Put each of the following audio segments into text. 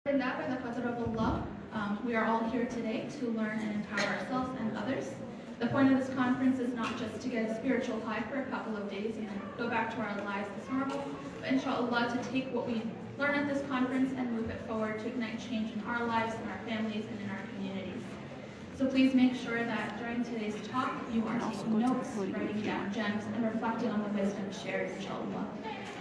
And that by the qadr of Allah, we are all here today to learn and empower ourselves and others. The point of this conference is not just to get a spiritual high for a couple of days and then go back to our lives as normal, but inshallah to take what we learn at this conference and move it forward to ignite change in our lives, in our families, and in our communities. So please make sure that during today's talk you are taking notes, writing down gems, and reflecting on the wisdom shared, inshallah.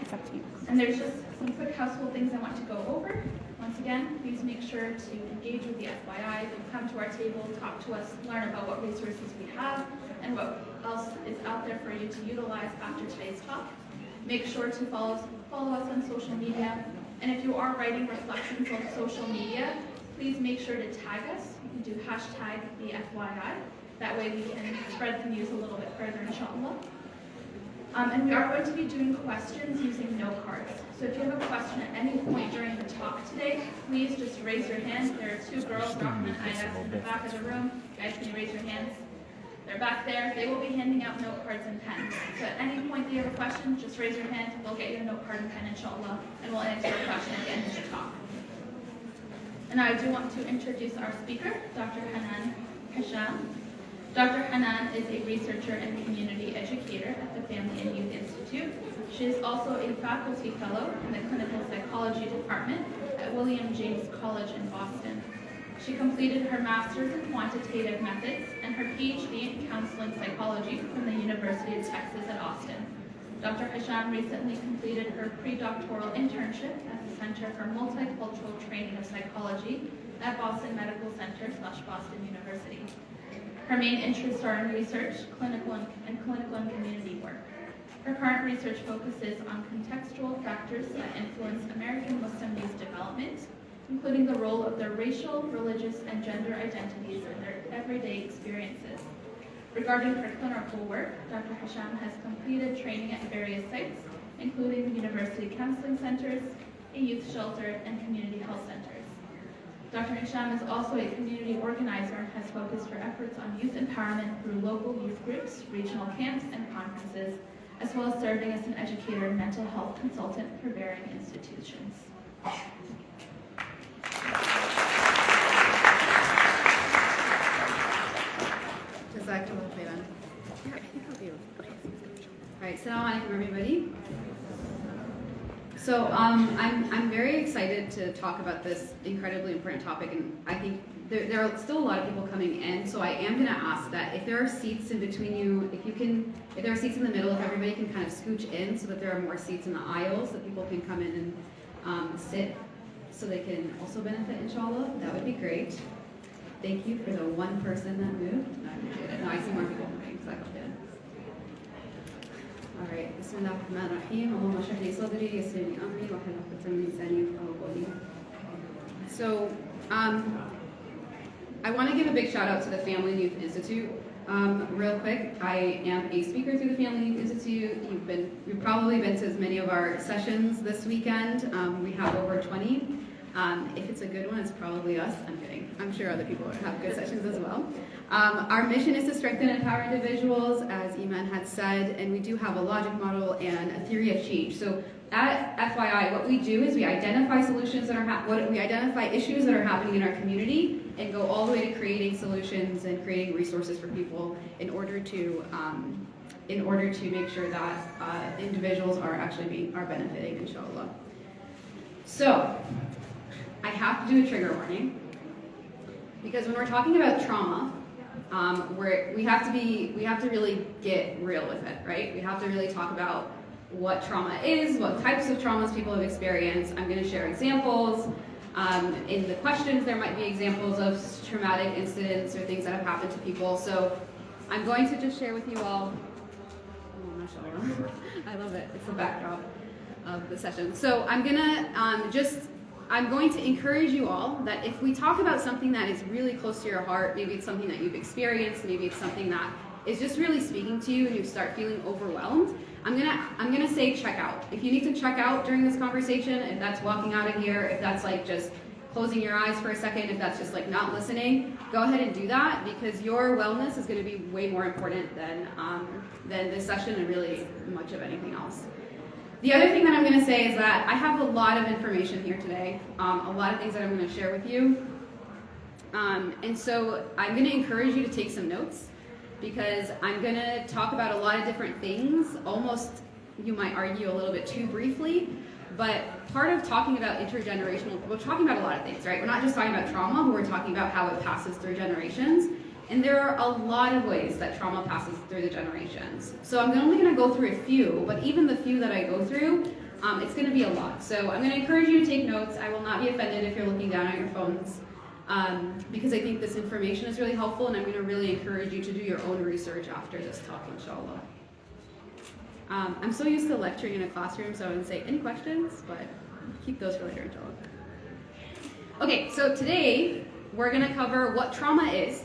It's up to you. And there's just some quick household things I want to go over. Once again, please make sure to engage with the FYI, come to our table, talk to us, learn about what resources we have, and what else is out there for you to utilize after today's talk. Make sure to follow us on social media. And if you are writing reflections on social media, please make sure to tag us. You can do hashtag the FYI. That way we can spread the news a little bit further, inshallah. And we are going to be doing questions using note cards. So if you have a question at any point during the talk today, please just raise your hand. There are two girls, Rahman and Ayaz, in the back of the room. Guys, can you raise your hands? They're back there. They will be handing out note cards and pens. So at any point that you have a question, just raise your hand. We'll get you a note card and pen, inshallah, and we'll answer your question at the end of the talk. And now I do want to introduce our speaker, Dr. Hanan Hashem. Dr. Hanan is a researcher and community educator at the Family and Youth Institute. She is also a faculty fellow in the Clinical Psychology Department at William James College in Boston. She completed her master's in quantitative methods and her PhD in counseling psychology from the University of Texas at Austin. Dr. Hashem recently completed her pre-doctoral internship at the Center for Multicultural Training of Psychology at Boston Medical Center / Boston University. Her main interests are in research, clinical and community work. Her current research focuses on contextual factors that influence American Muslim youth development, including the role of their racial, religious, and gender identities in their everyday experiences. Regarding her clinical work, Dr. Hashem has completed training at various sites, including the university counseling centers, a youth shelter, and community health centers. Dr. Hashem is also a community organizer and has focused her efforts on youth empowerment through local youth groups, regional camps, and conferences, as well as serving as an educator and mental health consultant for varying institutions. Jazakallah khairan. All right, assalamu alaikum everybody. So I'm very excited to talk about this incredibly important topic, and I think there are still a lot of people coming in, so I am going to ask that if there are seats in between you, if there are seats in the middle, if everybody can kind of scooch in so that there are more seats in the aisles that people can come in and sit so they can also benefit, inshallah, that would be great. Thank you for the one person that moved. I appreciate it. No, I see more people moving, so I hope it. All right. Bismillah ar-Rahman ar-Rahim. Allahumma shrah li sadri, yassir li amri, wa hlul 'uqdatan min lisani yafqahu qawli. So, I want to give a big shout out to the Family and Youth Institute. Real quick, I am a speaker through the Family and Youth Institute. You've probably been to as many of our sessions this weekend. We have over 20. If it's a good one, it's probably us. I'm kidding. I'm sure other people have good sessions as well. Our mission is to strengthen and empower individuals, as Iman had said, and we do have a logic model and a theory of change. So at FYI, what we do is we identify solutions that we identify issues that are happening in our community and go all the way to creating solutions and creating resources for people in order to make sure that individuals are actually benefiting, inshallah. So I have to do a trigger warning, because when we're talking about trauma, we have to really get real with it, right? We have to really talk about what trauma is, what types of traumas people have experienced. I'm going to share examples. In the questions, there might be examples of traumatic incidents or things that have happened to people. So I'm going to just share with you all. Oh, mashallah. I love it. It's the backdrop of the session. So I'm going to encourage you all that if we talk about something that is really close to your heart, maybe it's something that you've experienced, maybe it's something that is just really speaking to you and you start feeling overwhelmed, I'm gonna say check out. If you need to check out during this conversation, if that's walking out of here, if that's like just closing your eyes for a second, if that's just like not listening, go ahead and do that, because your wellness is going to be way more important than this session and really much of anything else. The other thing that I'm going to say is that I have a lot of information here today, a lot of things that I'm going to share with you. And so I'm going to encourage you to take some notes because I'm going to talk about a lot of different things, almost, you might argue, a little bit too briefly. But part of talking about intergenerational, we're talking about a lot of things, right? We're not just talking about trauma, but we're talking about how it passes through generations. And there are a lot of ways that trauma passes through the generations. So I'm only going to go through a few, but even the few that I go through, it's going to be a lot. So I'm going to encourage you to take notes. I will not be offended if you're looking down at your phones, because I think this information is really helpful, and I'm going to really encourage you to do your own research after this talk, inshallah. I'm so used to lecturing in a classroom, so I wouldn't say any questions, but keep those for later, inshallah. Okay, so today we're going to cover what trauma is.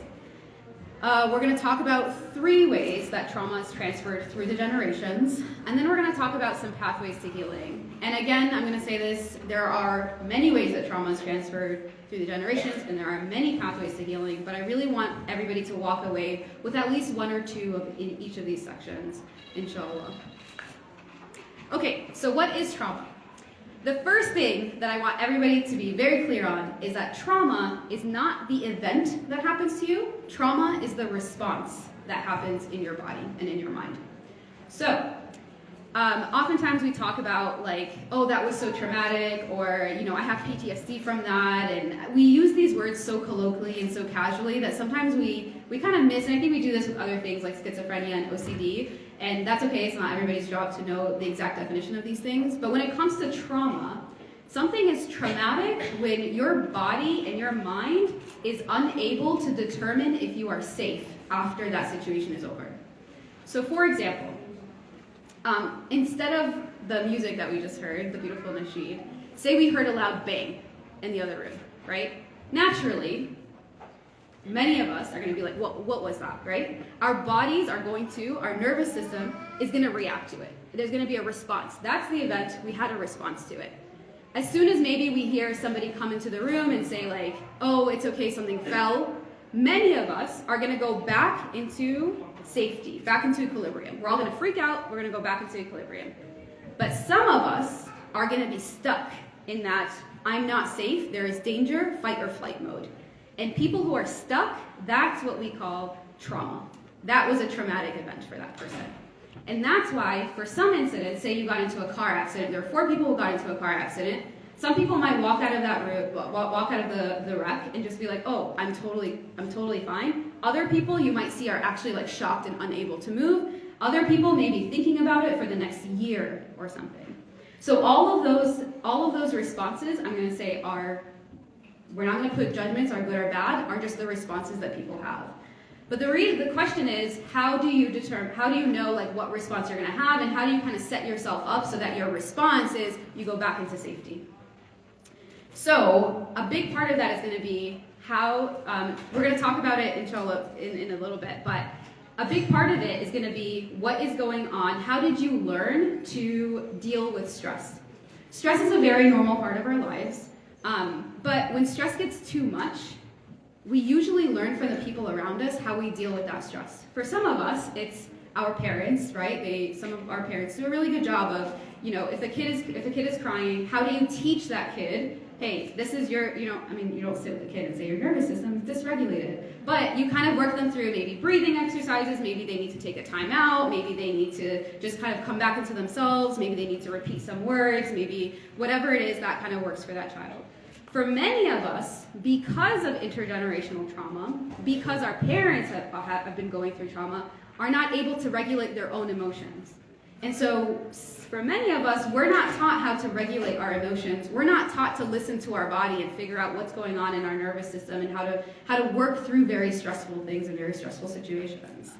We're going to talk about 3 ways that trauma is transferred through the generations, and then we're going to talk about some pathways to healing. And again, I'm going to say this, there are many ways that trauma is transferred through the generations, and there are many pathways to healing, but I really want everybody to walk away with at least 1 or 2 in each of these sections, inshallah. Okay, so what is trauma? The first thing that I want everybody to be very clear on is that trauma is not the event that happens to you. Trauma is the response that happens in your body and in your mind. So, oftentimes we talk about like, oh, that was so traumatic, or, you know, I have PTSD from that, and we use these words so colloquially and so casually that sometimes we kind of miss, and I think we do this with other things like schizophrenia and OCD, and that's okay, it's not everybody's job to know the exact definition of these things, but when it comes to trauma, something is traumatic when your body and your mind is unable to determine if you are safe after that situation is over. So for example, instead of the music that we just heard, the beautiful nasheed, say we heard a loud bang in the other room, right? Naturally, many of us are going to be like, what was that, right? Our bodies are going to, our nervous system is going to react to it. There's going to be a response. That's the event. We had a response to it. As soon as maybe we hear somebody come into the room and say like, oh, it's okay, something fell, many of us are going to go back into safety, back into equilibrium. We're all going to freak out. We're going to go back into equilibrium. But some of us are going to be stuck in that I'm not safe, there is danger, fight or flight mode. And people who are stuck, that's what we call trauma. That was a traumatic event for that person. And that's why, for some incidents, say you got into a car accident, there are 4 people who got into a car accident. Some people might walk out of that room, walk out of the wreck and just be like, oh, I'm totally fine. Other people you might see are actually like shocked and unable to move. Other people may be thinking about it for the next year or something. So all of those responses, I'm going to say we're not going to put judgments, are good or bad, are just the responses that people have. But the question is, how do you know like what response you're going to have, and how do you kind of set yourself up so that your response is you go back into safety? So a big part of that is going to be how, we're going to talk about it inshallah in a little bit, but a big part of it is going to be what is going on, how did you learn to deal with stress? Stress is a very normal part of our lives. But when stress gets too much, we usually learn from the people around us how we deal with that stress. For some of us, it's our parents, right? Some of our parents do a really good job of, you know, if a kid is crying, how do you teach that kid, hey, this is your, you don't sit with the kid and say your nervous system is dysregulated, but you kind of work them through maybe breathing exercises, maybe they need to take a time out, maybe they need to just kind of come back into themselves, maybe they need to repeat some words, maybe whatever it is that kind of works for that child. For many of us, because of intergenerational trauma, because our parents have been going through trauma, are not able to regulate their own emotions. And so for many of us, we're not taught how to regulate our emotions. We're not taught to listen to our body and figure out what's going on in our nervous system and how to work through very stressful things and very stressful situations.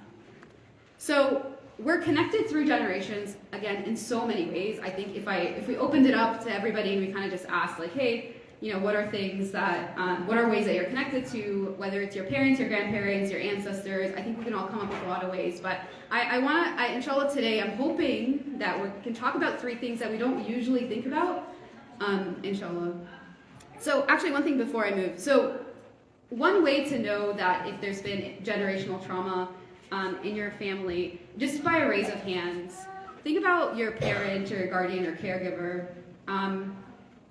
So we're connected through generations, again, in so many ways. I think if we opened it up to everybody and we kind of just asked like, hey, you know, what are things that, what are ways that you're connected to, whether it's your parents, your grandparents, your ancestors, I think we can all come up with a lot of ways. But inshallah today, I'm hoping that we can talk about 3 things that we don't usually think about, inshallah. So actually one thing before I move. So one way to know that if there's been generational trauma in your family, just by a raise of hands, think about your parent or guardian or caregiver.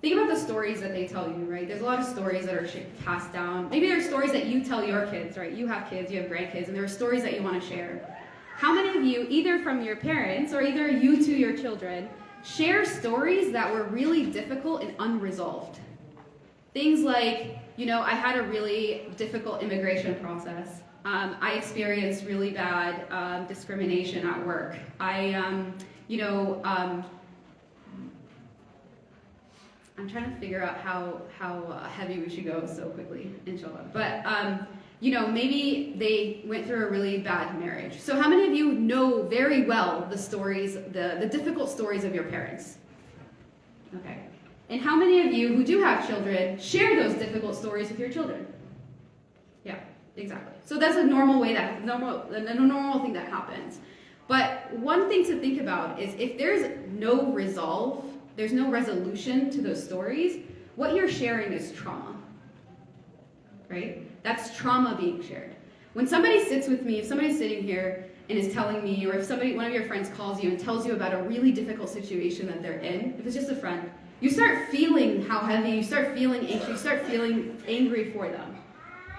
Think about the stories that they tell you, right? There's a lot of stories that are passed down. Maybe there are stories that you tell your kids, right? You have kids, you have grandkids, and there are stories that you want to share. How many of you, either from your parents or either you to your children, share stories that were really difficult and unresolved? Things like, I had a really difficult immigration process. I experienced really bad discrimination at work. I'm trying to figure out how heavy we should go so quickly, inshallah. But, maybe they went through a really bad marriage. So how many of you know very well the stories, the difficult stories of your parents? Okay. And how many of you who do have children share those difficult stories with your children? Yeah, exactly. So that's a normal way a normal thing that happens. But one thing to think about is if there's no resolve, there's no resolution to those stories, what you're sharing is trauma, right? That's trauma being shared. When somebody sits with me, if somebody's sitting here and is telling me, or if one of your friends calls you and tells you about a really difficult situation that they're in, if it's just a friend, you start feeling how heavy, you start feeling anxious, you start feeling angry for them.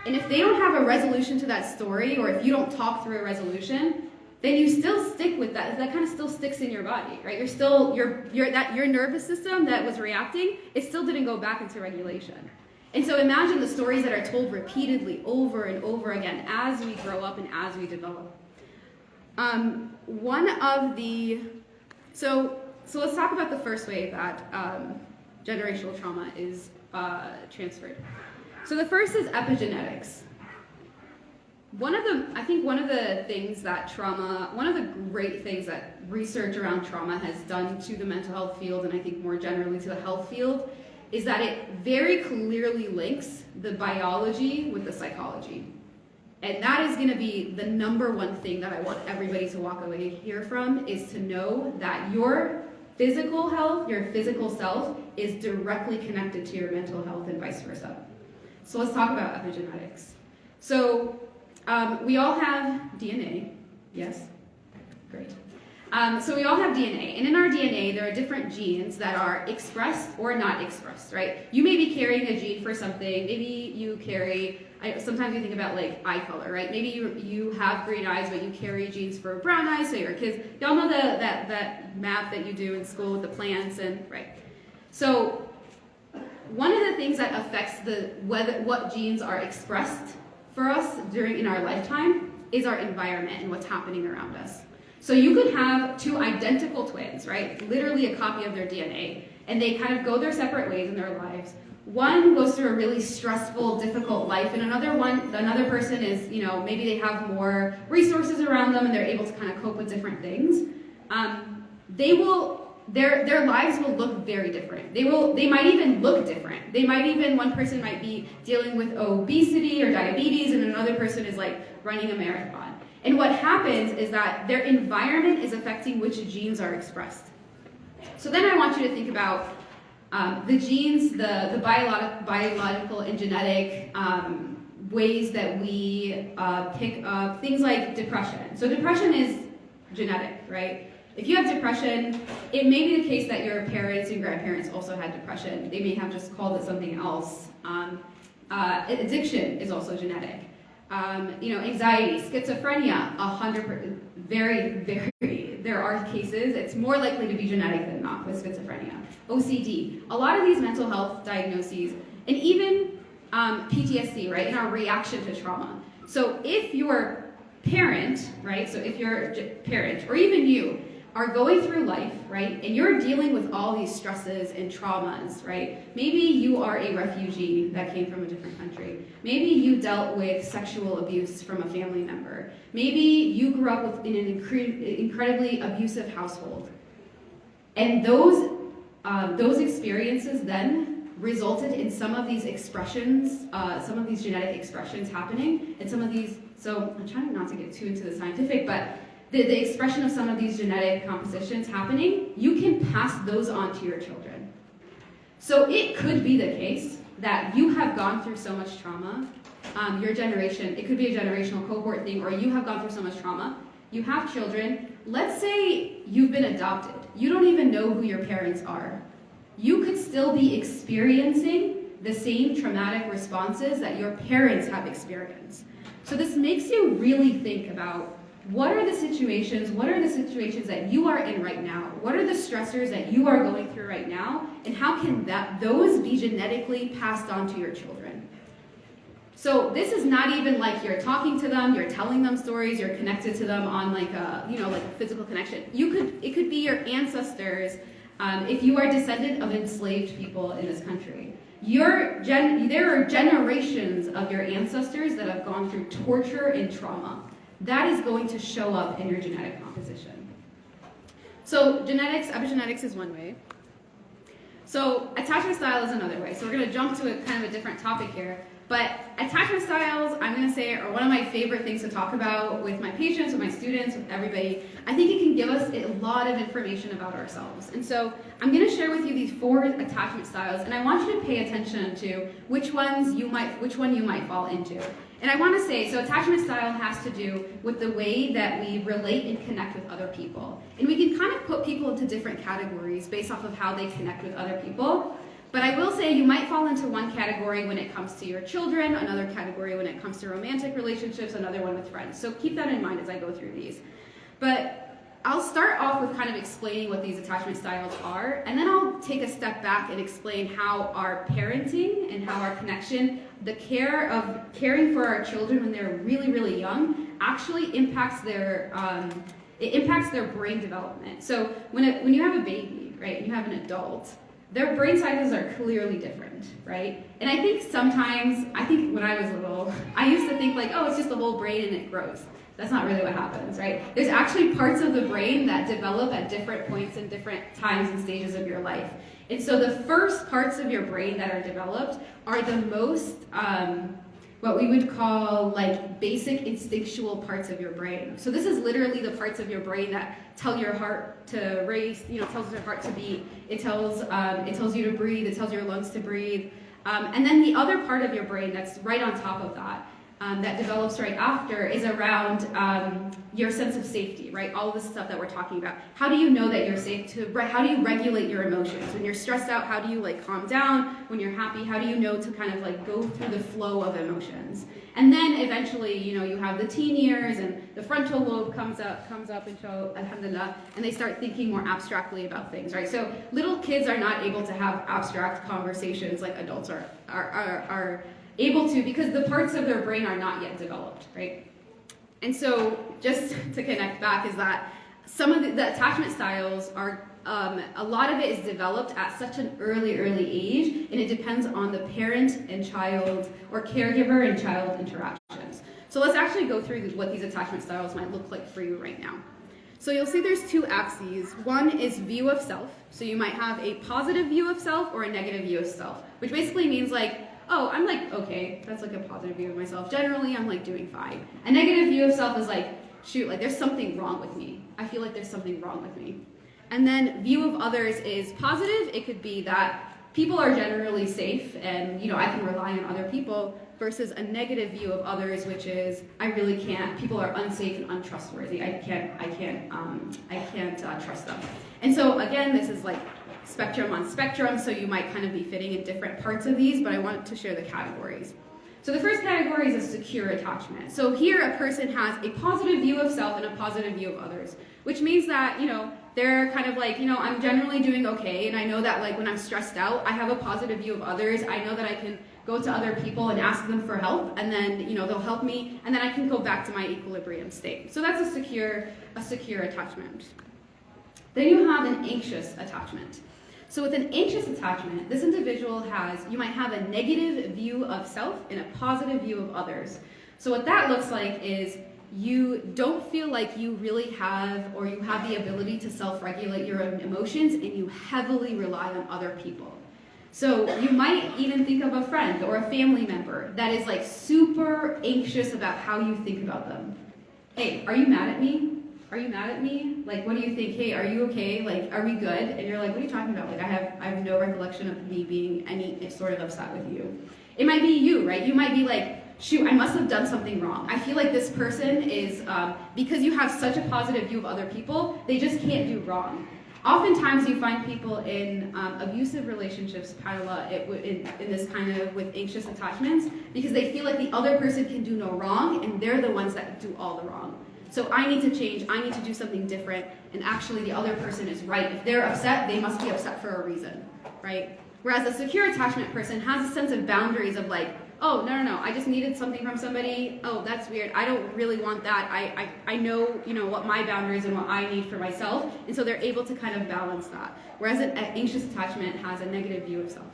And if they don't have a resolution to that story, or if you don't talk through a resolution, then you still stick with that. That kind of still sticks in your body, right? Your nervous system that was reacting, it still didn't go back into regulation. And so imagine the stories that are told repeatedly over and over again as we grow up and as we develop. So let's talk about the first way that generational trauma is transferred. So the first is epigenetics. One of the great things that research around trauma has done to the mental health field, and I think more generally to the health field, is that it very clearly links the biology with the psychology. And that is going to be the number one thing that I want everybody to walk away here from, is to know that your physical health, your physical self, is directly connected to your mental health and vice versa. So let's talk about epigenetics. So we all have DNA, yes? Great. So we all have DNA, and in our DNA there are different genes that are expressed or not expressed, right? You may be carrying a gene for something. Maybe you carry, sometimes you think about like eye color, right? Maybe you have green eyes, but you carry genes for brown eyes, so your kids, y'all know that map that you do in school with the plants, and right. So one of the things that affects what genes are expressed for us in our lifetime is our environment and what's happening around us. So you could have two identical twins, right? Literally a copy of their DNA, and they kind of go their separate ways in their lives. One goes through a really stressful, difficult life, and another person is, maybe they have more resources around them and they're able to kind of cope with different things. Their lives will look very different. They might even look different. One person might be dealing with obesity or diabetes, and another person is like running a marathon. And what happens is that their environment is affecting which genes are expressed. So then I want you to think about the genes, the biological and genetic ways that we pick up things like depression. So depression is genetic, right? If you have depression, it may be the case that your parents and grandparents also had depression. They may have just called it something else. Addiction is also genetic. Anxiety, schizophrenia, 100%, very, very, there are cases, it's more likely to be genetic than not with schizophrenia. OCD, a lot of these mental health diagnoses, and even PTSD, right, in our reaction to trauma. So if your parent, right, or even you, are going through life, right, and you're dealing with all these stresses and traumas, right? Maybe you are a refugee that came from a different country. Maybe you dealt with sexual abuse from a family member. Maybe you grew up in an incredibly abusive household. And those experiences then resulted in some of these expressions, some of these genetic expressions happening, and some of these, so I'm trying not to get too into the scientific, but the expression of some of these genetic compositions happening, you can pass those on to your children. So it could be the case that you have gone through so much trauma, your generation, it could be a generational cohort thing, or you have gone through so much trauma, you have children. Let's say you've been adopted. You don't even know who your parents are. You could still be experiencing the same traumatic responses that your parents have experienced. So this makes you really think about what are the situations that you are in right now? What are the stressors that you are going through right now? And how can those be genetically passed on to your children? So this is not even like you're talking to them, you're telling them stories, you're connected to them on like a physical connection. It could be your ancestors, if you are descendant of enslaved people in this country. There are generations of your ancestors that have gone through torture and trauma. That is going to show up in your genetic composition. So epigenetics is one way. So attachment style is another way. So we're going to jump to a kind of a different topic here. But attachment styles, I'm going to say, are one of my favorite things to talk about with my patients, with my students, with everybody. I think it can give us a lot of information about ourselves. And so I'm going to share with you these 4 attachment styles, and I want you to pay attention to which one you might fall into. And I want to say, so attachment style has to do with the way that we relate and connect with other people. And we can kind of put people into different categories based off of how they connect with other people. But I will say you might fall into one category when it comes to your children, another category when it comes to romantic relationships, another one with friends. So keep that in mind as I go through these. But I'll start off with kind of explaining what these attachment styles are, and then I'll take a step back and explain how our parenting and how our connection, the caring for our children when they're really, really young, actually impacts their brain development. So when you have a baby, right, and you have an adult, their brain sizes are clearly different, right? And I think when I was little, I used to think like, oh, it's just the whole brain and it grows. That's not really what happens, right? There's actually parts of the brain that develop at different points and different times and stages of your life. And so the first parts of your brain that are developed are the most, what we would call like basic instinctual parts of your brain. So this is literally the parts of your brain that tell your heart to race, tells your heart to beat. It tells you to breathe. It tells your lungs to breathe. And then the other part of your brain that's right on top of that, that develops right after, is around your sense of safety, right? All of this stuff that we're talking about. How do you know that you're safe how do you regulate your emotions? When you're stressed out, how do you like calm down? When you're happy, how do you know to kind of like go through the flow of emotions? And then eventually, you have the teen years and the frontal lobe comes up and so, alhamdulillah, and they start thinking more abstractly about things, right? So little kids are not able to have abstract conversations like adults are able to, because the parts of their brain are not yet developed, right? And so just to connect back is that some of the attachment styles are, a lot of it is developed at such an early age, and it depends on the parent and child, or caregiver and child interactions. So let's actually go through what these attachment styles might look like for you right now. So you'll see there's 2 axes. One is view of self. So you might have a positive view of self or a negative view of self, which basically means like, oh, I'm like, okay, that's like a positive view of myself. Generally, I'm like doing fine. A negative view of self is like, shoot, like there's something wrong with me. I feel like there's something wrong with me. And then view of others is positive. It could be that people are generally safe and, I can rely on other people, versus a negative view of others, which is, I really can't, people are unsafe and untrustworthy. I can't trust them. And so again, this is like spectrum on spectrum, so you might kind of be fitting in different parts of these, but I wanted to share the categories. So the first category is a secure attachment. So here a person has a positive view of self and a positive view of others, which means that, they're kind of like, I'm generally doing okay, and I know that like when I'm stressed out, I have a positive view of others. I know that I can go to other people and ask them for help, and then, they'll help me, and then I can go back to my equilibrium state. So that's a secure attachment. Then you have an anxious attachment. So with an anxious attachment, this individual you might have a negative view of self and a positive view of others. So what that looks like is you don't feel like you really have, or you have the ability to self-regulate your own emotions, and you heavily rely on other people. So you might even think of a friend or a family member that is like super anxious about how you think about them. Hey, are you mad at me? Are you mad at me? Like, what do you think? Hey, are you okay? Like, are we good? And you're like, what are you talking about? Like, I have no recollection of me being any sort of upset with you. It might be you, right? You might be like shoot, I must have done something wrong. I feel like this person is, because you have such a positive view of other people, they just can't do wrong. Oftentimes you find people in abusive relationships, Paula, in this kind of with anxious attachments, because they feel like the other person can do no wrong, and they're the ones that do all the wrong. So I need to change, I need to do something different, and actually the other person is right. If they're upset, they must be upset for a reason, right? Whereas a secure attachment person has a sense of boundaries of like, oh, no, I just needed something from somebody. Oh, that's weird. I don't really want that. I know, what my boundaries and what I need for myself, and so they're able to kind of balance that. Whereas an anxious attachment has a negative view of self.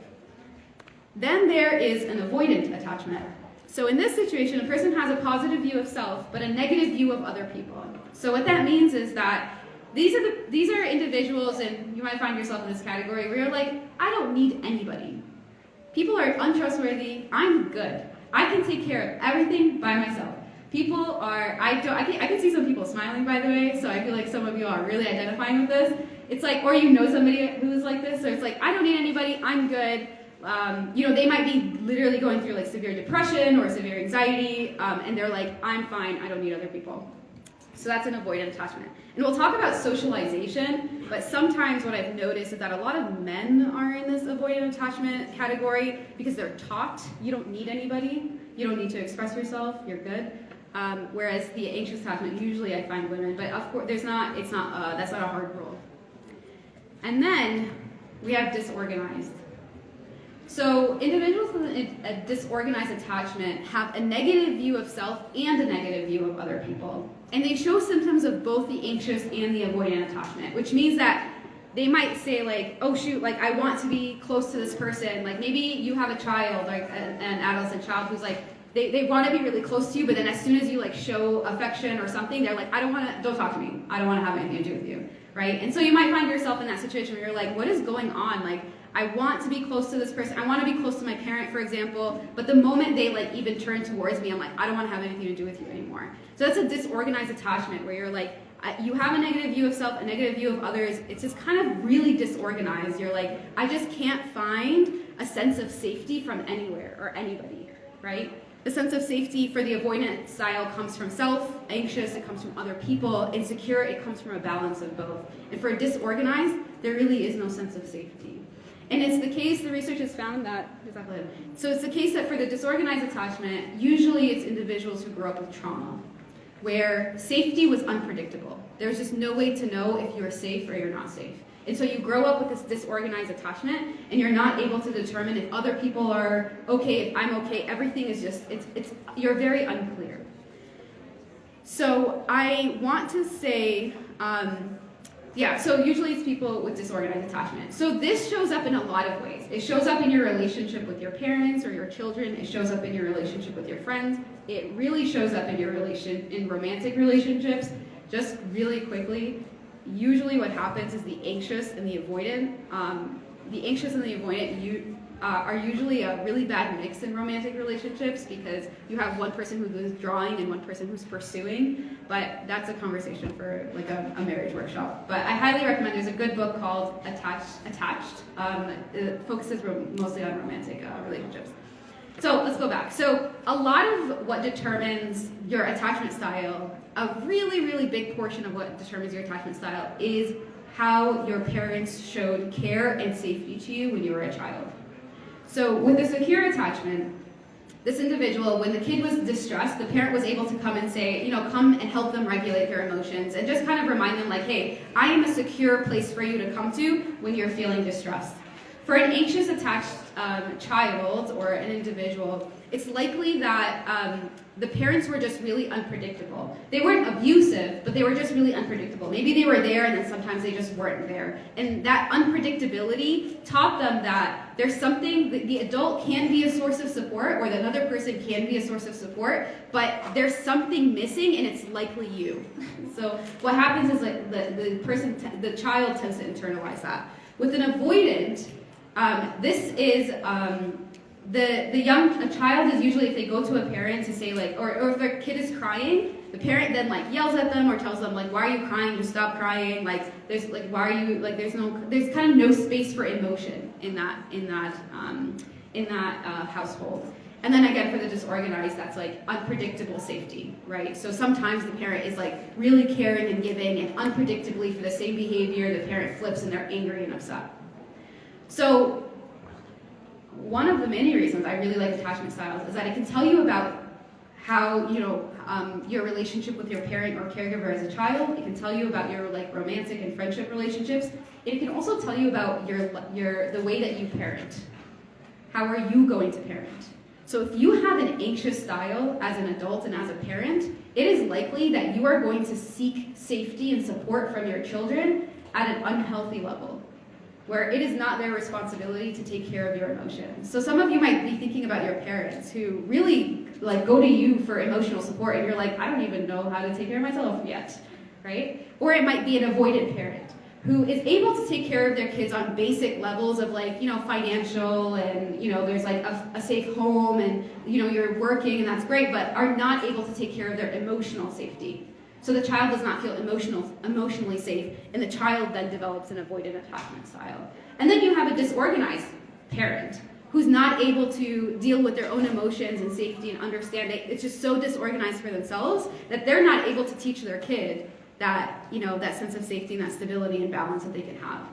Then there is an avoidant attachment. So in this situation, a person has a positive view of self, but a negative view of other people. So what that means is that these are individuals, and you might find yourself in this category, where you're like, I don't need anybody. People are untrustworthy. I'm good. I can take care of everything by myself. People are, I can see some people smiling, by the way, so I feel like some of you are really identifying with this. It's like, or somebody who is like this, so it's like, I don't need anybody, I'm good. They might be literally going through like severe depression or severe anxiety, and they're like, I'm fine, I don't need other people. So that's an avoidant attachment. And we'll talk about socialization, but sometimes what I've noticed is that a lot of men are in this avoidant attachment category because they're taught you don't need anybody, you don't need to express yourself, you're good. Whereas the anxious attachment, usually I find women, but of course that's not a hard rule. And then we have disorganized. So individuals with a disorganized attachment have a negative view of self and a negative view of other people. And they show symptoms of both the anxious and the avoidant attachment, which means that they might say like, oh shoot, like I want to be close to this person. Like maybe you have a child, like an adolescent child who's like, they want to be really close to you, but then as soon as you like show affection or something, they're like, don't talk to me. I don't want to have anything to do with you, right? And so you might find yourself in that situation where you're like, what is going on? Like, I want to be close to this person. I want to be close to my parent, for example, but the moment they like even turn towards me, I'm like, I don't want to have anything to do with you anymore. So that's a disorganized attachment where you're like, you have a negative view of self, a negative view of others. It's just kind of really disorganized. You're like, I just can't find a sense of safety from anywhere or anybody, right? The sense of safety for the avoidant style comes from self, anxious, it comes from other people, insecure, it comes from a balance of both. And for disorganized, there really is no sense of safety. And it's the case, the research has found that, so it's the case that for the disorganized attachment, usually it's individuals who grew up with trauma, where safety was unpredictable. There's just no way to know if you're safe or you're not safe. And so you grow up with this disorganized attachment, and you're not able to determine if other people are okay, if I'm okay. Everything is just, you're very unclear. So I want to say, so usually it's people with disorganized attachment. So this shows up in a lot of ways. It shows up in your relationship with your parents or your children. It shows up in your relationship with your friends. It really shows up in romantic relationships. Just really quickly, usually what happens is the anxious and the avoidant. Are usually a really bad mix in romantic relationships because you have one person who's drawing and one person who's pursuing, but that's a conversation for like a marriage workshop. But I highly recommend, there's a good book called Attached. It focuses mostly on romantic relationships. So let's go back. So a lot of what determines your attachment style, a really, really big portion of what determines your attachment style is how your parents showed care and safety to you when you were a child. So with a secure attachment, this individual, when the kid was distressed, the parent was able to come and say, come and help them regulate their emotions and just kind of remind them like, hey, I am a secure place for you to come to when you're feeling distressed. For an anxious attached child or an individual, it's likely that the parents were just really unpredictable. They weren't abusive, but they were just really unpredictable. Maybe they were there and then sometimes they just weren't there. And that unpredictability taught them that there's something, the adult can be a source of support or the other person can be a source of support, but there's something missing and it's likely you. So what happens is like the child tends to internalize that. With an avoidant, this is a child is usually, if they go to a parent to say like, or if their kid is crying, the parent then like yells at them or tells them like, why are you crying? Just stop crying. Like there's like, why are you like? There's kind of no space for emotion in that household. And then again, for the disorganized, that's like unpredictable safety, right? So sometimes the parent is like really caring and giving, and unpredictably for the same behavior, the parent flips and they're angry and upset. So one of the many reasons I really like attachment styles is that it can tell you about how, your relationship with your parent or caregiver as a child. It can tell you about your like romantic and friendship relationships. It can also tell you about the way that you parent. How are you going to parent? So if you have an anxious style as an adult and as a parent, it is likely that you are going to seek safety and support from your children at an unhealthy level, where it is not their responsibility to take care of your emotions. So some of you might be thinking about your parents who really like go to you for emotional support, and you're like, I don't even know how to take care of myself yet, right? Or it might be an avoidant parent who is able to take care of their kids on basic levels of like, financial and, there's like a safe home and, you're working and that's great, but are not able to take care of their emotional safety. So the child does not feel emotionally safe, and the child then develops an avoidant attachment style. And then you have a disorganized parent who's not able to deal with their own emotions and safety and understanding. It's just so disorganized for themselves that they're not able to teach their kid that, that sense of safety and that stability and balance that they can have.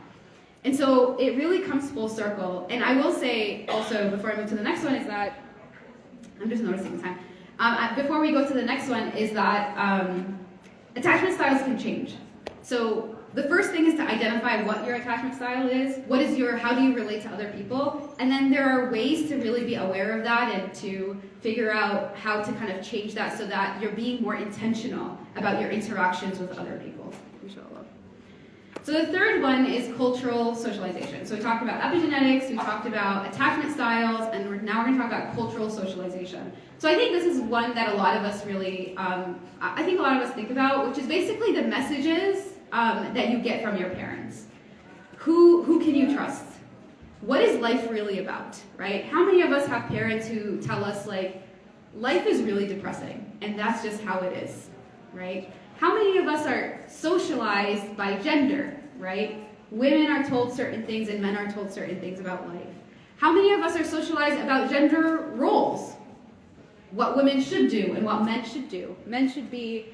And so it really comes full circle. And I will say also, before I move to the next one, is that, I'm just noticing the time. Before we go to the next one, is that attachment styles can change. So the first thing is to identify what your attachment style is. How do you relate to other people? And then there are ways to really be aware of that and to figure out how to kind of change that so that you're being more intentional about your interactions with other people. So the third one is cultural socialization. So we talked about epigenetics, we talked about attachment styles, and now we're going to talk about cultural socialization. So I think this is one that a lot of us really, think about, which is basically the messages that you get from your parents. Who can you trust? What is life really about, right? How many of us have parents who tell us, like, life is really depressing, and that's just how it is, right? How many of us are socialized by gender, right? Women are told certain things and men are told certain things about life. How many of us are socialized about gender roles? What women should do and what men should do. Men should be,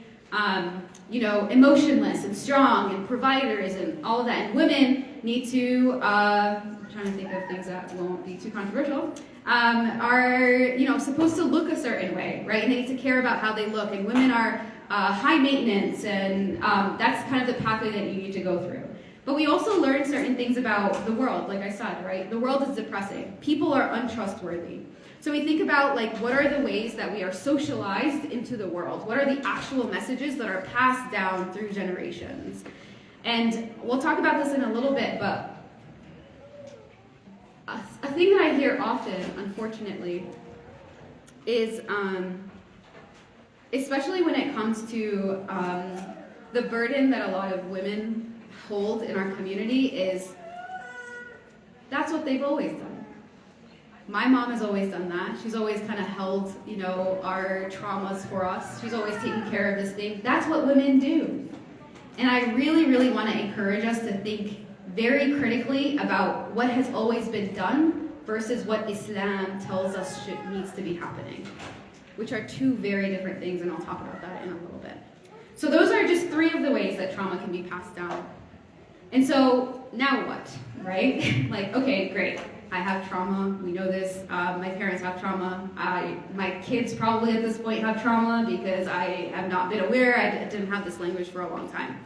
emotionless and strong and providers and all of that. And women need to, I'm trying to think of things that won't be too controversial, are, supposed to look a certain way, right? And they need to care about how they look. And women are high maintenance, and that's kind of the pathway that you need to go through. But we also learn certain things about the world, like I said, right? The world is depressing. People are untrustworthy. So we think about, like, what are the ways that we are socialized into the world? What are the actual messages that are passed down through generations? And we'll talk about this in a little bit, but a thing that I hear often, unfortunately, is, especially when it comes to the burden that a lot of women hold in our community, is that's what they've always done. My mom has always done that. She's always kind of held, our traumas for us. She's always taken care of this thing. That's what women do. And I really, really want to encourage us to think very critically about what has always been done versus what Islam tells us needs to be happening, which are two very different things, and I'll talk about that in a little bit. So those are just three of the ways that trauma can be passed down. And so now what, right? Like, okay, great. I have trauma. We know this. My parents have trauma. My kids probably at this point have trauma because I have not been aware. I didn't have this language for a long time.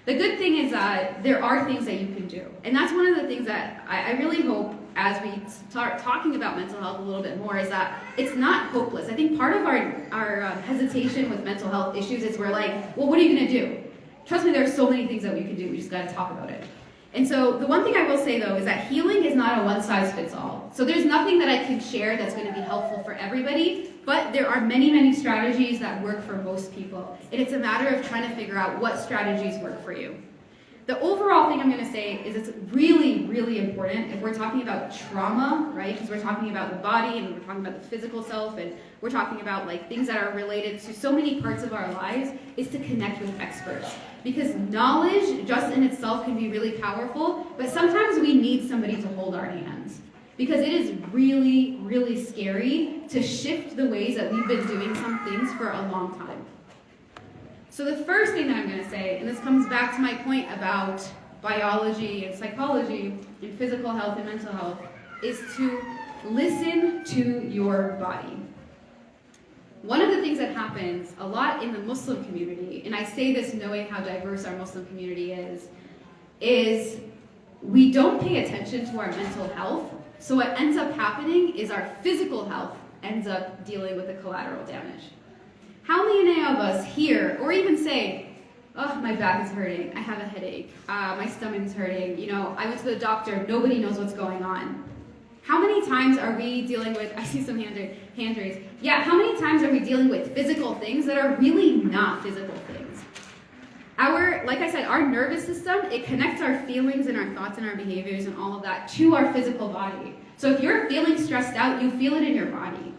The good thing is that there are things that you can do. And that's one of the things that I really hope as we start talking about mental health a little bit more is that it's not hopeless. I think part of our hesitation with mental health issues is we're like, well, what are you going to do? Trust me, there's so many things that we can do. We just got to talk about it. And so the one thing I will say, though, is that healing is not a one-size-fits-all. So there's nothing that I can share that's going to be helpful for everybody, but there are many, many strategies that work for most people. And it's a matter of trying to figure out what strategies work for you. The overall thing I'm going to say is it's really, really important if we're talking about trauma, right? Because we're talking about the body and we're talking about the physical self and we're talking about like things that are related to so many parts of our lives, is to connect with experts. Because knowledge just in itself can be really powerful, but sometimes we need somebody to hold our hands. because it is really, really scary to shift the ways that we've been doing some things for a long time. So the first thing that I'm going to say, and this comes back to my point about biology and psychology and physical health and mental health, is to listen to your body. One of the things that happens a lot in the Muslim community, and I say this knowing how diverse our Muslim community is we don't pay attention to our mental health. So what ends up happening is our physical health ends up dealing with the collateral damage. How many of us here, or even say, oh, my back is hurting, I have a headache, my stomach is hurting, I went to the doctor, nobody knows what's going on. How many times are we dealing with, I see some hand raised. Yeah, how many times are we dealing with physical things that are really not physical things? Like I said, our nervous system, it connects our feelings and our thoughts and our behaviors and all of that to our physical body. So if you're feeling stressed out, you feel it in your body.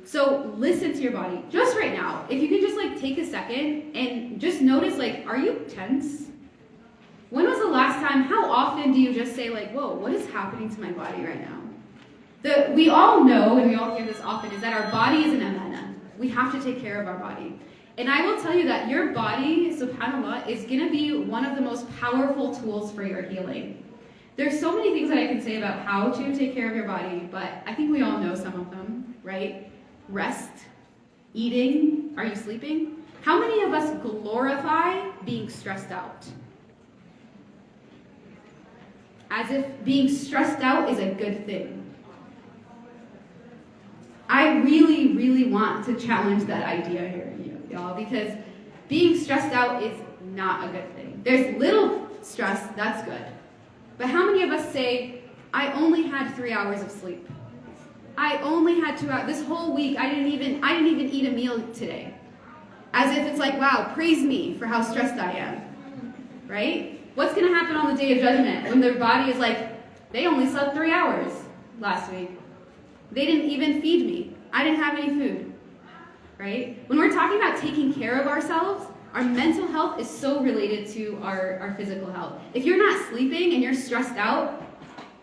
So listen to your body. Just right now, if you can just take a second and just notice, are you tense? When was the last time, how often do you just say whoa, what is happening to my body right now? We all know, and we all hear this often, is that our body is an amana. We have to take care of our body. And I will tell you that your body, subhanAllah, is going to be one of the most powerful tools for your healing. There's so many things that I can say about how to take care of your body, but I think we all know some of them, right? Rest, eating, are you sleeping? How many of us glorify being stressed out? As if being stressed out is a good thing. I really, really want to challenge that idea here, y'all, because being stressed out is not a good thing. There's little stress, that's good. But how many of us say, I only had 3 hours of sleep. I only had 2 hours. This whole week, I didn't even eat a meal today. As if it's wow, praise me for how stressed I am. Right? What's going to happen on the day of judgment when their body is they only slept 3 hours last week. They didn't even feed me. I didn't have any food, right? When we're talking about taking care of ourselves, our mental health is so related to our physical health. If you're not sleeping and you're stressed out,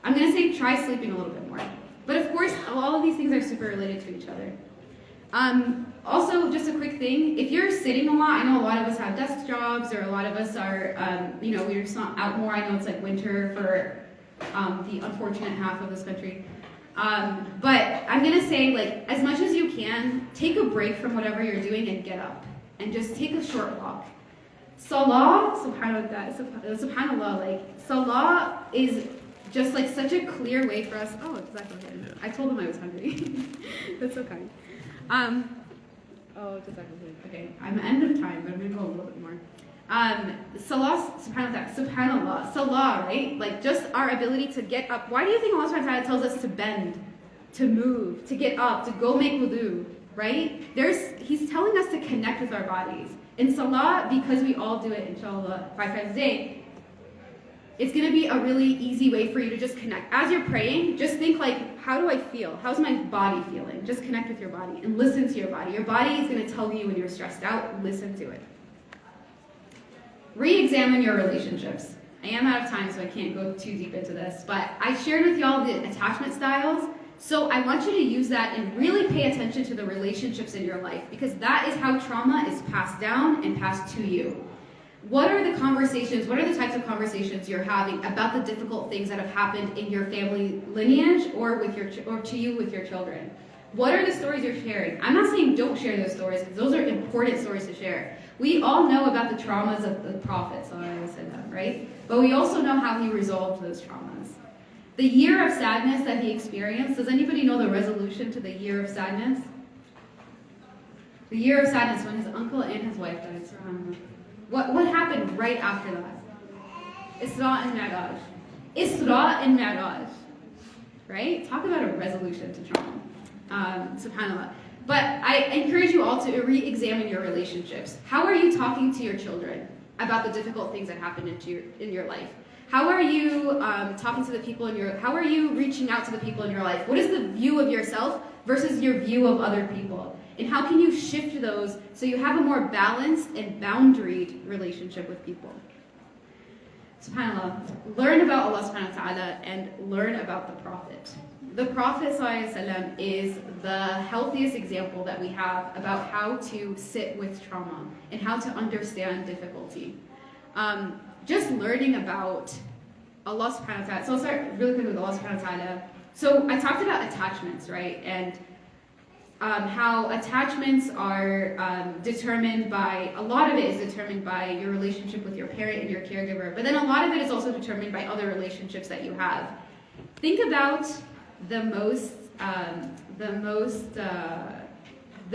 I'm going to say try sleeping a little bit more. But of course, all of these things are super related to each other. Also, just a quick thing, if you're sitting a lot, I know a lot of us have desk jobs, or a lot of us are, we're just not out more. I know it's winter for the unfortunate half of this country. But I'm going to say, as much as you can, take a break from whatever you're doing and get up. And just take a short walk. Salah, subhanAllah, Salah is just such a clear way for us. Oh, exactly. Yeah. I told him I was hungry. That's so kind. Okay, I'm end of time, but I'm going to go a little bit more. Salah, subhanAllah, Salah, right? Just our ability to get up. Why do you think Allah subhanahu wa ta'ala tells us to bend, to move, to get up, to go make wudu, right? He's telling us to connect with our bodies. In Salah, because we all do it, inshallah, 5 times a day, it's going to be a really easy way for you to just connect. As you're praying, just think how do I feel? How's my body feeling? Just connect with your body and listen to your body. Your body is going to tell you when you're stressed out. Listen to it. Re-examine your relationships. I am out of time, so I can't go too deep into this, but I shared with y'all the attachment styles, so I want you to use that and really pay attention to the relationships in your life, because that is how trauma is passed down and passed to you. What are the conversations, what are the types of conversations you're having about the difficult things that have happened in your family lineage or to you with your children? What are the stories you're sharing? I'm not saying don't share those stories, because those are important stories to share. We all know about the traumas of the Prophet, right? But we also know how he resolved those traumas. The year of sadness that he experienced, does anybody know the resolution to the year of sadness? The year of sadness, when his uncle and his wife died. What happened right after that? Isra and Mi'raj. Isra and Mi'raj. Right? Talk about a resolution to trauma. SubhanAllah. But I encourage you all to re-examine your relationships. How are you talking to your children about the difficult things that happened in your life? How are you talking to the people how are you reaching out to the people in your life? What is the view of yourself versus your view of other people? And how can you shift those so you have a more balanced and boundaried relationship with people? SubhanAllah. Learn about Allah subhanahu wa ta'ala and learn about the Prophet. the Prophet ﷺ is the healthiest example that we have about how to sit with trauma and how to understand difficulty. Just learning about Allah subhanahu wa ta'ala. So I'll start really quick with Allah subhanahu wa ta'ala. So I talked about attachments, right? And how attachments are determined by, a lot of it is determined by your relationship with your parent and your caregiver, but then a lot of it is also determined by other relationships that you have. Think about the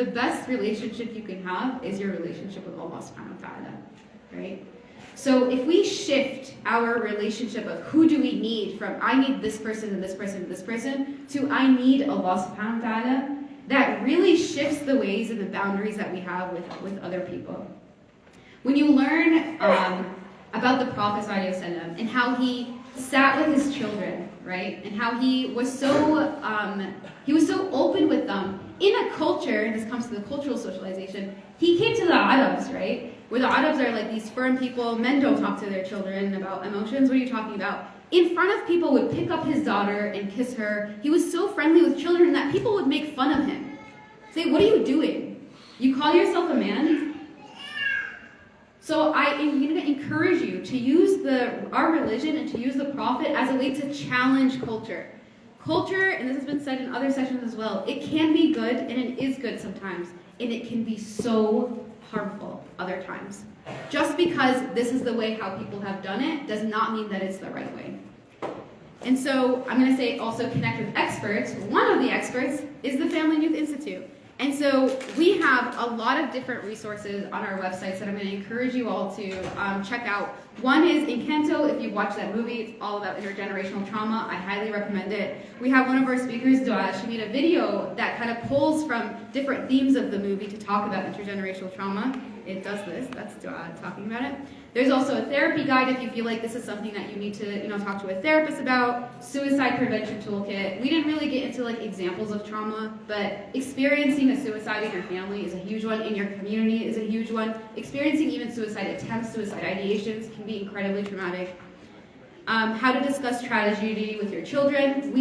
best relationship you can have is your relationship with Allah subhanahu wa ta'ala, right? So if we shift our relationship of who do we need from I need this person and this person and this person to I need Allah subhanahu wa ta'ala, that really shifts the ways and the boundaries that we have with other people. When you learn about the Prophet ﷺ and how he sat with his children, right, and how he was so open with them in a culture, and this comes to the cultural socialization, he came to the Arabs, right, where the Arabs are like these firm people, men don't talk to their children about emotions, what are you talking about? In front of people would pick up his daughter and kiss her. He was so friendly with children that people would make fun of him. Say, what are you doing? You call yourself a man? So I'm going to encourage you to use our religion and to use the Prophet as a way to challenge culture. Culture, and this has been said in other sessions as well, it can be good and it is good sometimes, and it can be so harmful other times. Just because this is the way how people have done it does not mean that it's the right way. And so I'm going to say also connect with experts. One of the experts is the Family and Youth Institute. And so we have a lot of different resources on our websites that I'm going to encourage you all to check out. One is Encanto. If you've watched that movie, it's all about intergenerational trauma. I highly recommend it. We have one of our speakers, Dua. She made a video that kind of pulls from different themes of the movie to talk about intergenerational trauma. It does this. That's Dua talking about it. There's also a therapy guide if you feel like this is something that you need to, talk to a therapist about. Suicide prevention toolkit. We didn't really get into like examples of trauma, but experiencing a suicide in your family is a huge one. In your community is a huge one. Experiencing even suicide attempts, suicide ideations can be incredibly traumatic. How to discuss tragedy with your children.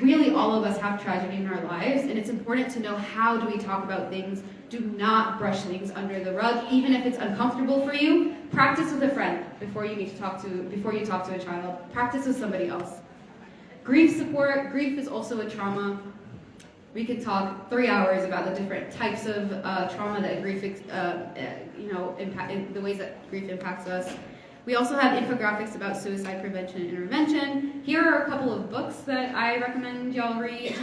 Really all of us have tragedy in our lives, and it's important to know how do we talk about things. Do not brush things under the rug, even if it's uncomfortable for you. Practice with a friend before you talk to a child. Practice with somebody else. Grief support. Grief is also a trauma. We could talk 3 hours about the different types of trauma that grief, impact, the ways that grief impacts us. We also have infographics about suicide prevention and intervention. Here are a couple of books that I recommend y'all read.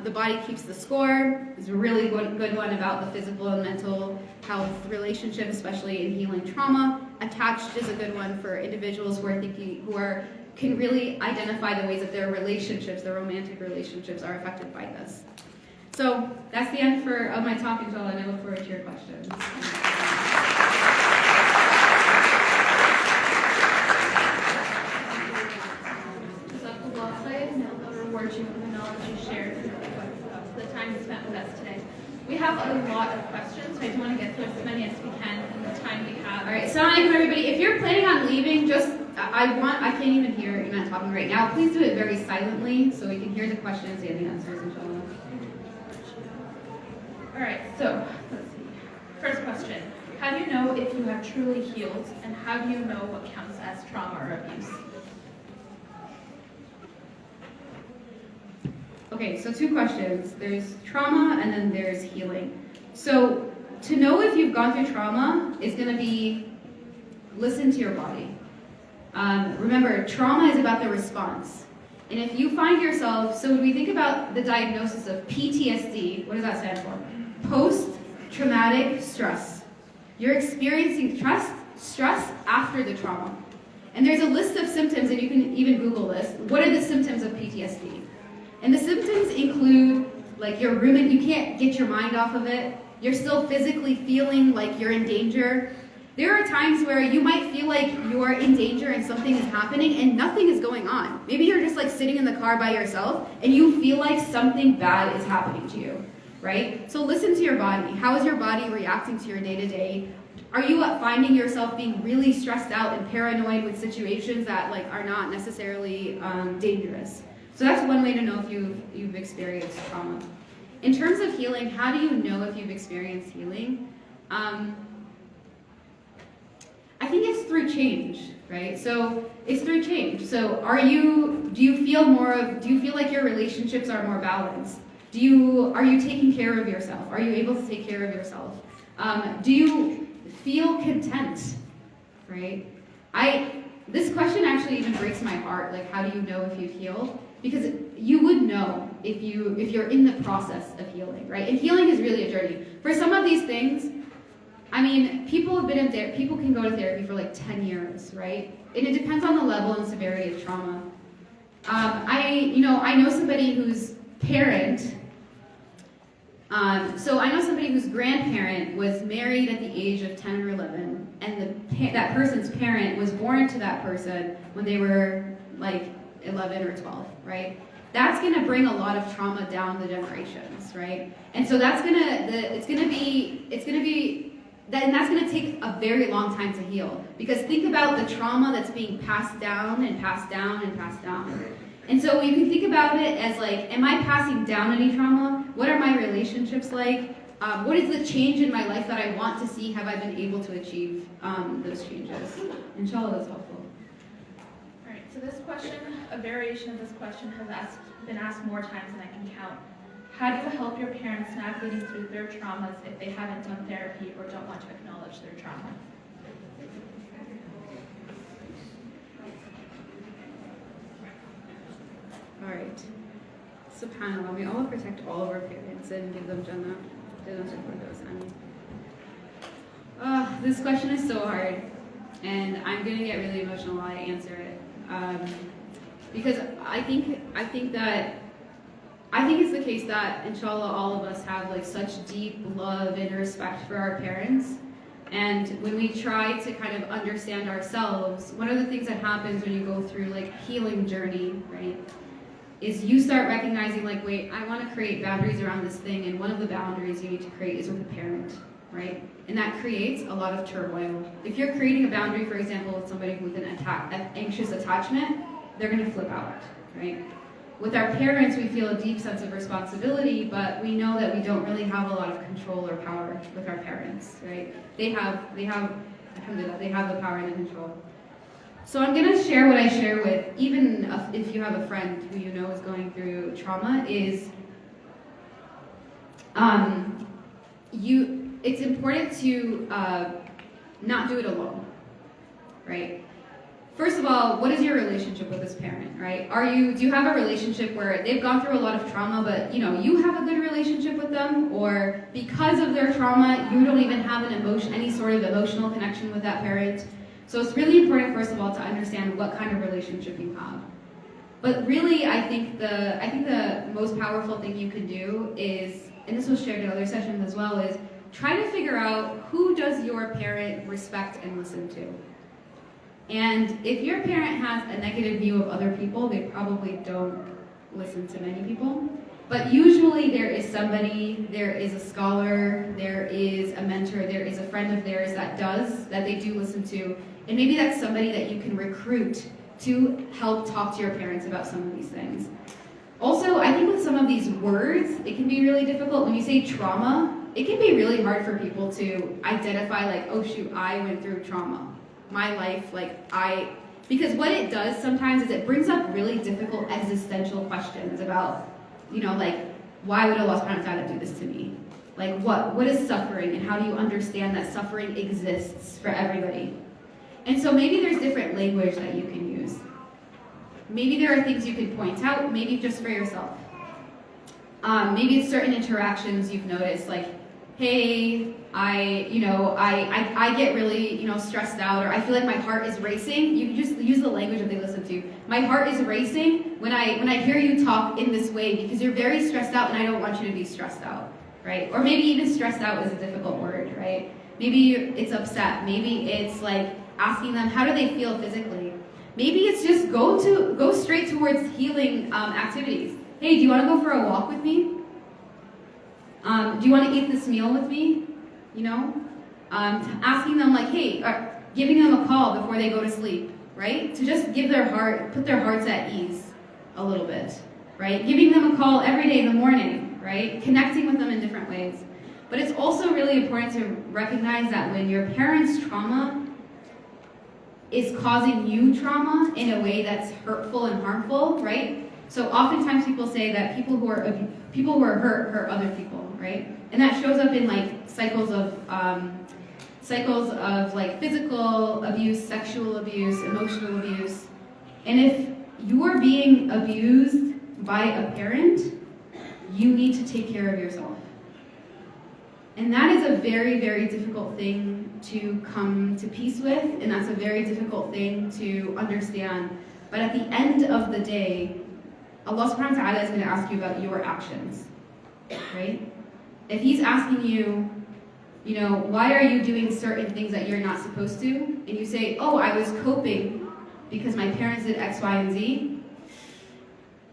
The Body Keeps the Score is a really good one about the physical and mental health relationship, especially in healing trauma. Attached is a good one for individuals who can really identify the ways that their relationships, their romantic relationships, are affected by this. So that's the end of my talk, inshallah, and I look forward to your questions. You for the knowledge you shared, the time you spent with us today. We have a lot of questions, so I do want to get through as many as we can in the time we have. All right, assalamu alaikum everybody. If you're planning on leaving, I can't even hear Iman talking right now. Please do it very silently so we can hear the questions and the answers, inshallah. All right, so let's see. First question: how do you know if you have truly healed, and how do you know what counts as trauma or abuse? Okay, so 2 questions. There's trauma and then there's healing. So to know if you've gone through trauma is going to be listen to your body. Remember, trauma is about the response. And if you find yourself, so when we think about the diagnosis of PTSD, what does that stand for? Post-traumatic stress. You're experiencing stress after the trauma. And there's a list of symptoms, and you can even Google this. What are the symptoms of PTSD? And the symptoms include, like, you can't get your mind off of it. You're still physically feeling like you're in danger. There are times where you might feel like you're in danger and something is happening and nothing is going on. Maybe you're just like sitting in the car by yourself and you feel like something bad is happening to you, right? So listen to your body. How is your body reacting to your day-to-day? Are you finding yourself being really stressed out and paranoid with situations that are not necessarily dangerous? So that's one way to know if you've experienced trauma. In terms of healing, how do you know if you've experienced healing? I think it's through change, right? So it's through change. So do you feel like your relationships are more balanced? Are you taking care of yourself? Are you able to take care of yourself? Do you feel content, right? This question actually even breaks my heart. Like, how do you know if you've healed? Because you would know if you're in the process of healing, right? And healing is really a journey. For some of these things, I mean, people can go to therapy for like 10 years, right? And it depends on the level and severity of trauma. I know somebody whose parent, whose grandparent was married at the age of 10 or 11, and that person's parent was born to that person when they were like 11 or 12, right? That's going to bring a lot of trauma down the generations, right? And so that's going to take a very long time to heal, because think about the trauma that's being passed down and passed down and passed down. And so you can think about it as like, am I passing down any trauma? What are my relationships like? What is the change in my life that I want to see? Have I been able to achieve those changes? Inshallah, that's helpful. All right, so this question, a variation of this question has been asked more times than I can count. How do you help your parents navigating through their traumas if they haven't done therapy or don't want to acknowledge their trauma? All right. SubhanAllah, may Allah protect all of our parents and give them Jannah. This question is so hard, and I'm gonna get really emotional while I answer it, because I think it's the case that, inshallah, all of us have like such deep love and respect for our parents. And when we try to kind of understand ourselves, one of the things that happens when you go through like healing journey, right, is you start recognizing like, wait, I want to create boundaries around this thing, and one of the boundaries you need to create is with a parent, right? And that creates a lot of turmoil. If you're creating a boundary, for example, with somebody with an anxious attachment, they're going to flip out, right? With our parents, we feel a deep sense of responsibility, but we know that we don't really have a lot of control or power with our parents, right? They have the power and the control. So I'm going to share what I share with, even if you have a friend who you know is going through trauma, is it's important to not do it alone, right? First of all, what is your relationship with this parent, right? Do you have a relationship where they've gone through a lot of trauma, but you have a good relationship with them, or because of their trauma, you don't even have any sort of emotional connection with that parent? So it's really important, first of all, to understand what kind of relationship you have. But really, I think the most powerful thing you can do is, and this was shared in other sessions as well, is try to figure out who does your parent respect and listen to. And if your parent has a negative view of other people, they probably don't listen to many people. But usually there is somebody, there is a scholar, there is a mentor, there is a friend of theirs that they do listen to. And maybe that's somebody that you can recruit to help talk to your parents about some of these things. Also, I think with some of these words, it can be really difficult. When you say trauma, it can be really hard for people to identify, like, oh shoot, I went through trauma. My life, because what it does sometimes is it brings up really difficult existential questions about, why would Allah subhanahu wa ta'ala do this to me? Like, what is suffering, and how do you understand that suffering exists for everybody? And so maybe there's different language that you can use. Maybe there are things you can point out, maybe just for yourself. Maybe it's certain interactions you've noticed, like, hey, I get really, stressed out, or I feel like my heart is racing. You can just use the language that they listen to. My heart is racing when I hear you talk in this way, because you're very stressed out and I don't want you to be stressed out, right? Or maybe even stressed out is a difficult word, right? Maybe it's upset. Maybe it's like asking them, how do they feel physically? Maybe it's just go straight towards healing activities. Hey, do you want to go for a walk with me? Do you want to eat this meal with me? Asking them like, hey, or giving them a call before they go to sleep, right? To just put their hearts at ease. a little bit, right? Giving them a call every day in the morning, right? Connecting with them in different ways. But it's also really important to recognize that when your parents' trauma is causing you trauma in a way that's hurtful and harmful, right? So oftentimes people say that people who are hurt other people, right? And that shows up in like cycles of like physical abuse, sexual abuse, emotional abuse. And if you are being abused by a parent, you need to take care of yourself. And that is a very, very difficult thing to come to peace with, and that's a very difficult thing to understand. But at the end of the day, Allah subhanahu wa ta'ala is going to ask you about your actions, right? If He's asking you, you know, why are you doing certain things that you're not supposed to? And you say, oh, I was coping because my parents did X, Y, and Z.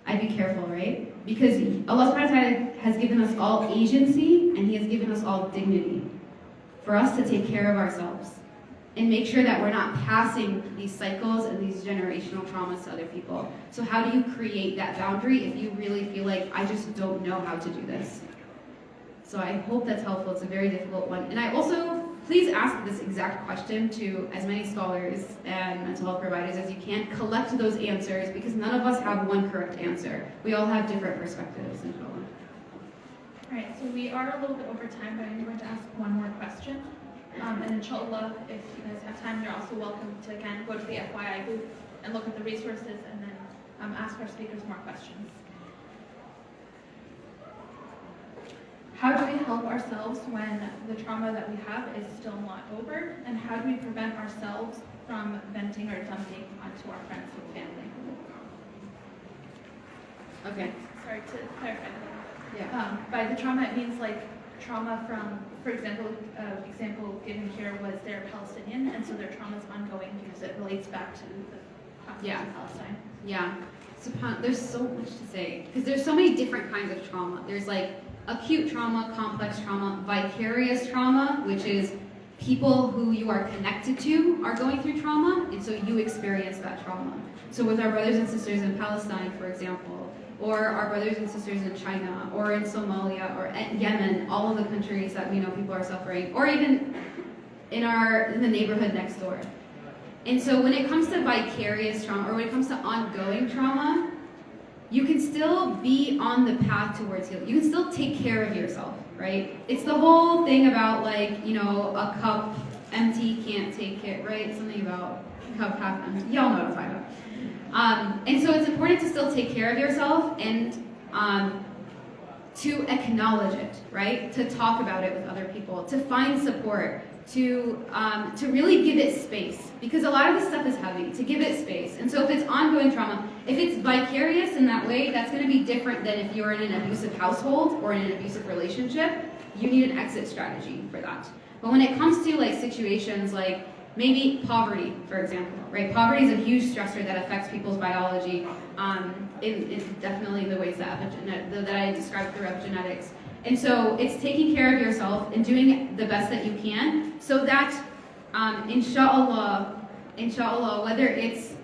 I'd be careful, right? Because Allah subhanahu wa ta'ala has given us all agency and He has given us all dignity for us to take care of ourselves and make sure that we're not passing these cycles and these generational traumas to other people. So how do you create that boundary if you really feel like, I just don't know how to do this? So I hope that's helpful. It's a very difficult one. And I also, please ask this exact question to as many scholars and mental health providers as you can. Collect those answers because none of us have one correct answer. We all have different perspectives. All right, so we are a little bit over time, but I'm going to ask one more question. And inshallah, if you guys have time, you're also welcome to, again, go to the FYI booth and look at the resources and then ask our speakers more questions. How do we help ourselves when the trauma that we have is still not over? And how do we prevent ourselves from venting or dumping onto our friends and family? Okay. Sorry to clarify that. Yeah. By the trauma, it means like trauma from, for example, example given here was they're Palestinian, and so their trauma is ongoing because it relates back to the conflict in Palestine. Yeah. There's so much to say because there's so many different kinds of trauma. There's like acute trauma, complex trauma, vicarious trauma, which is people who you are connected to are going through trauma, and so you experience that trauma. So with our brothers and sisters in Palestine, for example, or our brothers and sisters in China, or in Somalia, or Yemen, all of the countries that we know people are suffering, or even in the neighborhood next door. And so when it comes to vicarious trauma, or when it comes to ongoing trauma, you can still be on the path towards healing. You can still take care of yourself, right? It's the whole thing about like, you know, a cup empty can't take care, right? Something about cup half empty. Y'all know what I'm talking about. And so it's important to still take care of yourself and to acknowledge it, right? To talk about it with other people, to find support, to really give it space, because a lot of this stuff is heavy, to give it space. And so if it's ongoing trauma, if it's vicarious in that way, that's going to be different than if you're in an abusive household or in an abusive relationship. You need an exit strategy for that. But when it comes to like situations like maybe poverty, for example, right? Poverty is a huge stressor that affects people's biology, in definitely the ways that I described through epigenetics. And so it's taking care of yourself and doing the best that you can so that, inshallah, whether it's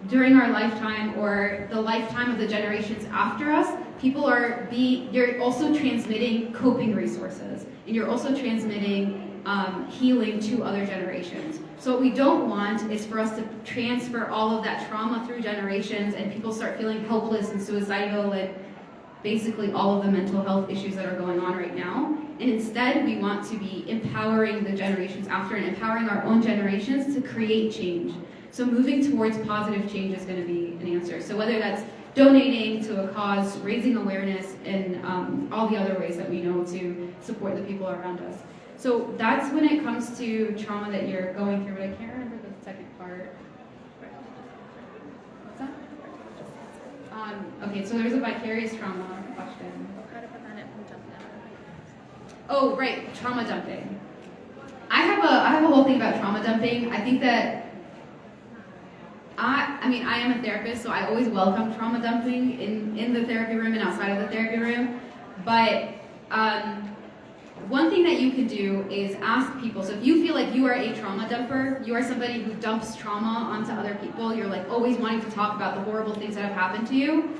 during our lifetime or the lifetime of the generations after us, you're also transmitting coping resources, and you're also transmitting healing to other generations. So what we don't want is for us to transfer all of that trauma through generations and people start feeling helpless and suicidal and basically all of the mental health issues that are going on right now. And instead, we want to be empowering the generations after and empowering our own generations to create change. So moving towards positive change is going to be an answer. So whether that's donating to a cause, raising awareness, and all the other ways that we know to support the people around us. So that's when it comes to trauma that you're going through, but I can't remember the second part. What's that? Okay, so there's a vicarious trauma question. Oh, right, trauma dumping. I have a whole thing about trauma dumping. I think that I am a therapist, so I always welcome trauma dumping in the therapy room and outside of the therapy room. But one thing that you can do is ask people. So if you feel like you are a trauma dumper, you are somebody who dumps trauma onto other people, you're like always wanting to talk about the horrible things that have happened to you,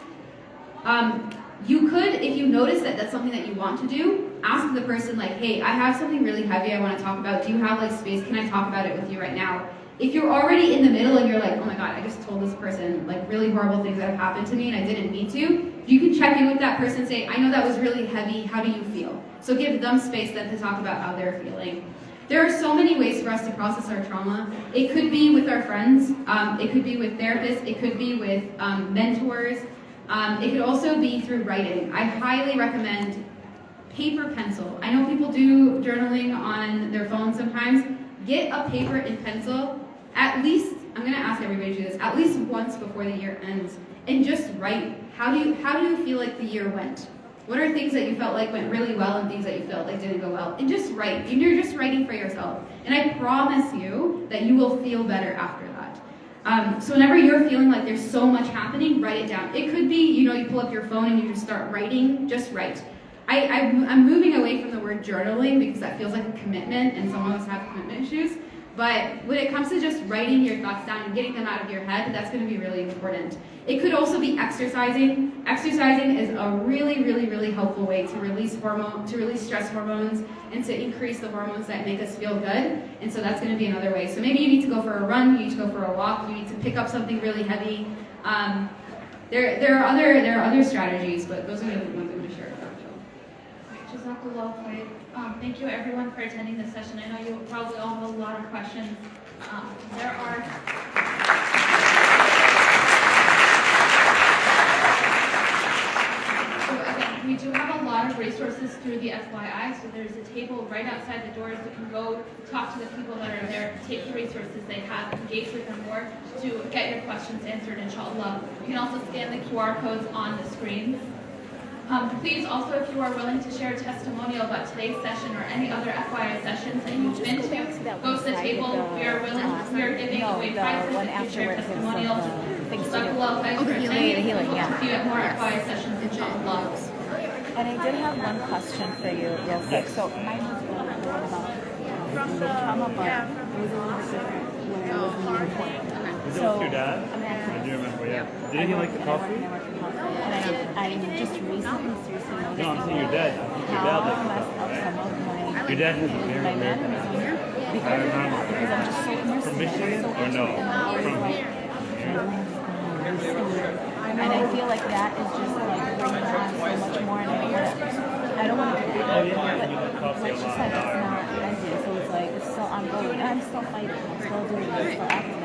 You could, if you notice that that's something that you want to do, ask the person like, hey, I have something really heavy I want to talk about. Do you have like space? Can I talk about it with you right now? If you're already in the middle and you're like, oh my God, I just told this person like really horrible things that have happened to me and I didn't need to, you can check in with that person and say, I know that was really heavy. How do you feel? So give them space then to talk about how they're feeling. There are so many ways for us to process our trauma. It could be with our friends. It could be with therapists. It could be with mentors. It could also be through writing. I highly recommend paper, pencil. I know people do journaling on their phone sometimes. Get a paper and pencil, at least, I'm going to ask everybody to do this, at least once before the year ends, and just write. How do you feel like the year went? What are things that you felt like went really well and things that you felt like didn't go well? And just write. And you're just writing for yourself. And I promise you that you will feel better after that. So whenever you're feeling like there's so much happening, write it down. It could be, you pull up your phone and you just start writing, just write. I'm moving away from the word journaling because that feels like a commitment and some of us have commitment issues. But when it comes to just writing your thoughts down and getting them out of your head, that's going to be really important. It could also be exercising. Exercising is a really, really, really helpful way to release stress hormones and to increase the hormones that make us feel good. And so that's going to be another way. So maybe you need to go for a run, you need to go for a walk, you need to pick up something really heavy. There are other strategies, but those are the ones I'm going to share about. Thank you everyone for attending this session. I know you probably all have a lot of questions. We do have a lot of resources through the FYI, so there's a table right outside the doors. You can go talk to the people that are there, take the resources they have, engage with them more to get your questions answered, inshallah. You can also scan the QR codes on the screens. Please also, if you are willing to share a testimonial about today's session or any other FYI sessions that you've been to, go to the table. We are giving away prizes if you share testimonials. A few more FYI sessions, inshallah. And I did have one question for you real quick. So mine was about the trauma, but it was a little bit different when I was in the report. Was it with your dad? I do remember, yeah. Didn't he like the coffee? And I just recently seriously noticed No, I'm saying your dad. Your dad likes the coffee, right? Your dad has a very rare accent. Because I'm just so immersed. From Michigan or no? From here? And I feel like that is just like bringing on so much more. And I don't want to get Oh yeah, you like coffee a it's just lot. like it's not ending. So it's like it's still ongoing. And I'm still fighting. I'm still doing it. I'm still acting it.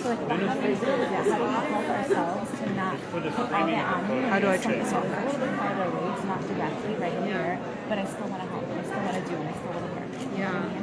So like how do we do that? How do we help ourselves to not put all that on you? How do I trace it? A little bit farther away. It's not directly right here, but I still want to help. I still want to do it. I still want to work. Yeah.